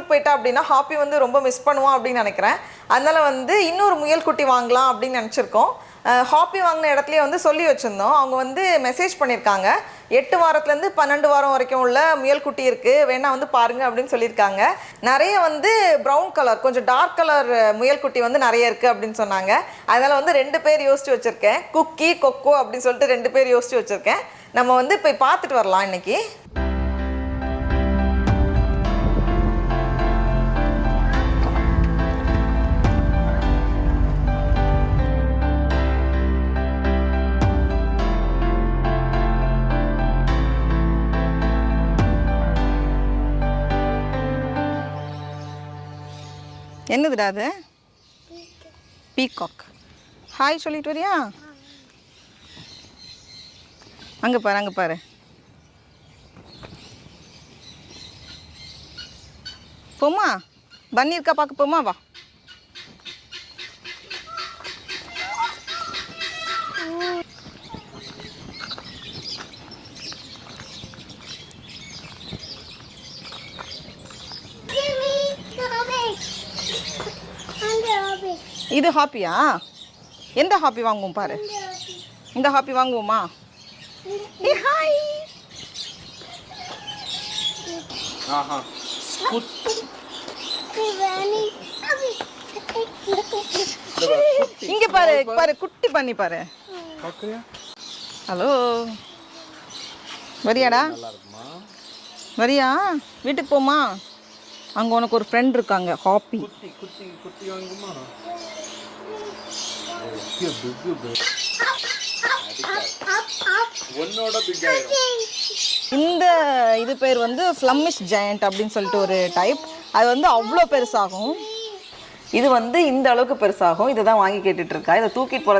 ஊருக்கு போயிட்டா அப்படின்னா ஹாப்பி வந்து ரொம்ப மிஸ் பண்ணுவான் அப்படின்னு நினைக்கிறேன். அதனால வந்து இன்னொரு முயல் குட்டி வாங்கலாம் அப்படின்னு நினச்சிருக்கோம். ஹாப்பி வாங்கின இடத்துலையே வந்து சொல்லி வச்சுருந்தோம். அவங்க வந்து மெசேஜ் பண்ணியிருக்காங்க, 8 வாரத்துலேருந்து 12 வாரம் வரைக்கும் உள்ள முயல் குட்டி இருக்குது, வேணா வந்து பாருங்கள் அப்படின்னு சொல்லியிருக்காங்க. நிறைய வந்து ப்ரௌன் கலர், கொஞ்சம் டார்க் கலர் முயல் குட்டி வந்து நிறைய இருக்குது அப்படின்னு சொன்னாங்க. அதனால் வந்து 2 பேர் யோசிச்சு வச்சுருக்கேன், குக்கி கொக்கோ அப்படின்னு சொல்லிட்டு 2 பேர் யோசிச்சு வச்சுருக்கேன். நம்ம வந்து போய் பார்த்துட்டு வரலாம் இன்னைக்கு. என்னதுடா அது? பீகாக். ஹாய் சொல்லிட்டு வரியா? அங்கே பாரு, அங்கே பாரு. போமா? பன்னி இருக்கா பார்க்க போமா? வா. இது ஹாப்பியா? எந்த ஹாப்பி வாங்குவோம் பாரு. இந்த ஹாப்பி வாங்குவோமா? ஹாய். இங்க பாரு, பாரு குட்டி பண்ணி பாரு. ஹலோ, வரியாடா? வரியா? வீட்டுக்கு போமா? அங்கே உனக்கு ஒரு ஃப்ரெண்ட் இருக்காங்க, ஹாப்பி. இந்த இது பேர் வந்து ஃப்ளம்மிஷ் ஜெயண்ட் அப்படின்னு சொல்லிட்டு ஒரு டைப். அது வந்து அவ்வளோ பெருசாகும். இது வந்து இந்த அளவுக்கு பெருசாகும். இதை தான் வாங்கி கேட்டுட்டு இருக்கா. இதை தூக்கிட்டு போகிற